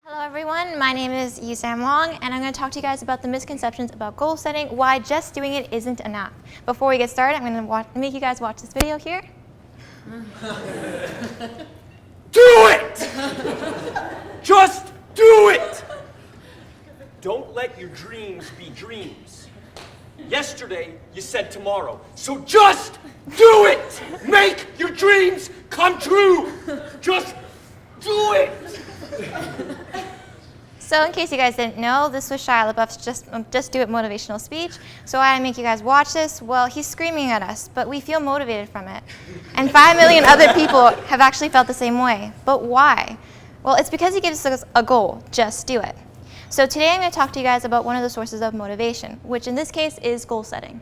Hello everyone, my name is Yusam Wong and I'm going to talk to you guys about the misconceptions about goal setting, why just doing it isn't enough. Before we get started, I'm going to make you guys watch this video here. Do it! Just do it! Don't let your dreams be dreams. Yesterday, you said tomorrow, so just do it! Make your dreams come true! Just do it! So in case you guys didn't know, this was Shia LaBeouf's Just Do It motivational speech. So why did I make you guys watch this? Well, he's screaming at us, but we feel motivated from it. And 5 million other people have actually felt the same way. But why? Well, it's because he gives us a goal, just do it. So today I'm going to talk to you guys about one of the sources of motivation, which in this case is goal setting.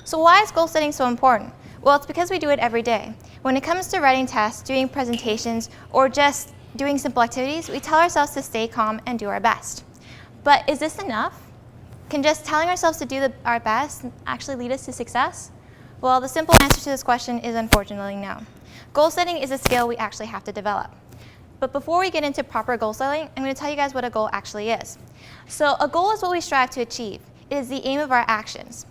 So why is goal setting so important? Well, it's because we do it every day. When it comes to writing tests, doing presentations, or just doing simple activities, we tell ourselves to stay calm and do our best. But is this enough? Can just telling ourselves to do our best actually lead us to success? Well, the simple answer to this question is unfortunately no. Goal setting is a skill we actually have to develop. But before we get into proper goal setting, I'm going to tell you guys what a goal actually is. So a goal is what we strive to achieve. It is the aim of our actions.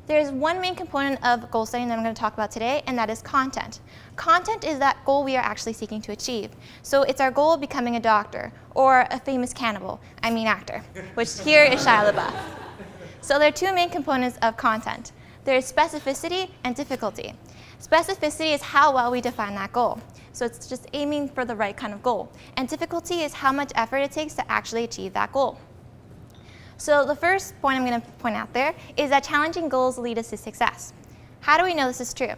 There's one main component of goal setting that I'm going to talk about today, and that is content. Content is that goal we are actually seeking to achieve. So it's our goal of becoming a doctor or a famous actor, which here is Shia LaBeouf. So there are two main components of content. There's specificity and difficulty. Specificity is how well we define that goal. So it's just aiming for the right kind of goal. And difficulty is how much effort it takes to actually achieve that goal. So the first point I'm going to point out there is that challenging goals lead us to success. How do we know this is true?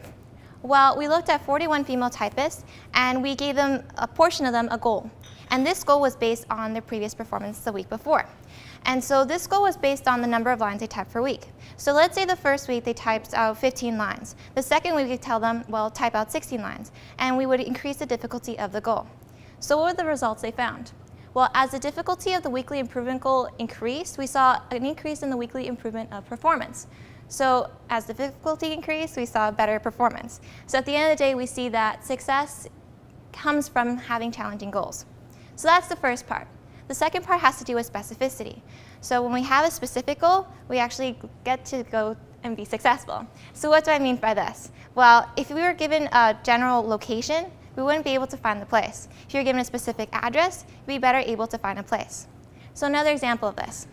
Well, we looked at 41 female typists and we gave them a portion of them a goal. And this goal was based on their previous performance the week before. And so this goal was based on the number of lines they typed per week. So let's say the first week they typed out 15 lines. The second week we could tell them, well, type out 16 lines. And we would increase the difficulty of the goal. So what were the results they found? Well, as the difficulty of the weekly improvement goal increased, we saw an increase in the weekly improvement of performance. So as the difficulty increased, we saw better performance. So at the end of the day, we see that success comes from having challenging goals. So that's the first part. The second part has to do with specificity. So when we have a specific goal, we actually get to go and be successful. So what do I mean by this? Well, if we were given a general location, we wouldn't be able to find the place. If you're given a specific address, you'd be better able to find a place. So another example of this.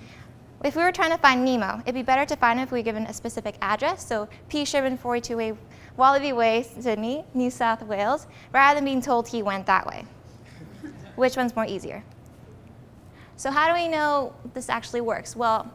If we were trying to find Nemo, it'd be better to find him if we were given a specific address, so P. Sherman 42A, Wallaby Way, Sydney, New South Wales, rather than being told he went that way. Which one's more easier? So how do we know this actually works? Well,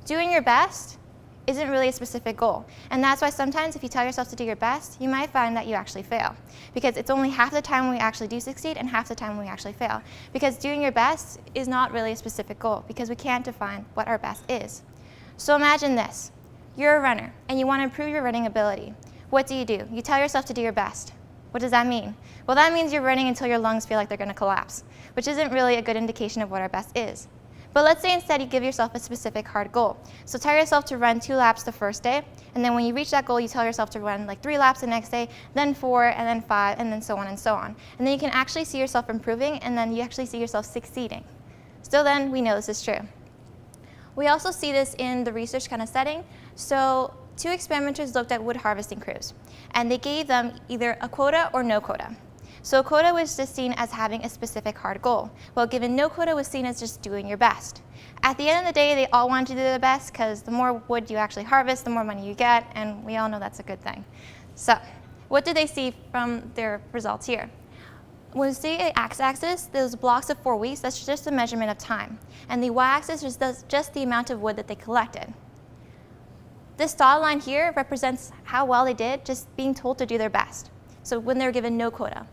doing your best isn't really a specific goal. And that's why sometimes if you tell yourself to do your best, you might find that you actually fail. Because it's only half the time we actually do succeed and half the time we actually fail. Because doing your best is not really a specific goal because we can't define what our best is. So imagine this. You're a runner and you want to improve your running ability. What do? You tell yourself to do your best. What does that mean? Well, that means you're running until your lungs feel like they're going to collapse, which isn't really a good indication of what our best is. But let's say instead you give yourself a specific hard goal. So tell yourself to run 2 laps the first day, and then when you reach that goal, you tell yourself to run like 3 laps the next day, then 4, and then 5, and then so on and so on. And then you can actually see yourself improving, and then you actually see yourself succeeding. So then we know this is true. We also see this in the research kind of setting. So 2 experimenters looked at wood harvesting crews, and they gave them either a quota or no quota. So a quota was just seen as having a specific hard goal, while given no quota was seen as just doing your best. At the end of the day, they all wanted to do their best because the more wood you actually harvest, the more money you get, and we all know that's a good thing. So what did they see from their results here? When we see the x-axis, those blocks of 4 weeks, that's just a measurement of time. And the y-axis is just the amount of wood that they collected. This dotted line here represents how well they did just being told to do their best. So when they were given no quota.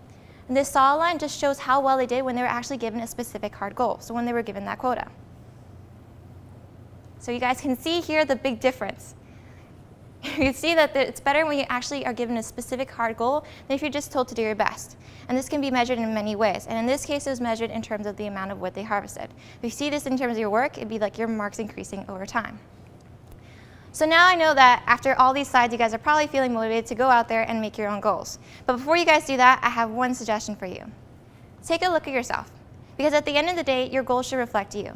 And this solid line just shows how well they did when they were actually given a specific hard goal, so when they were given that quota. So you guys can see here the big difference. You can see that it's better when you actually are given a specific hard goal than if you're just told to do your best. And this can be measured in many ways. And in this case, it was measured in terms of the amount of wood they harvested. If you see this in terms of your work, it'd be like your marks increasing over time. So now I know that after all these slides, you guys are probably feeling motivated to go out there and make your own goals. But before you guys do that, I have one suggestion for you. Take a look at yourself. Because at the end of the day, your goal should reflect you.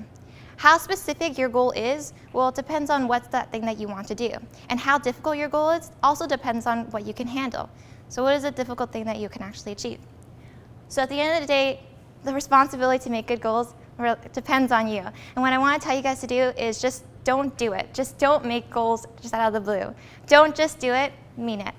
How specific your goal is, well, it depends on what's that thing that you want to do. And how difficult your goal is also depends on what you can handle. So what is a difficult thing that you can actually achieve? So at the end of the day, the responsibility to make good goals depends on you. And what I want to tell you guys to do is just don't do it. Just don't make goals just out of the blue. Don't just do it, mean it.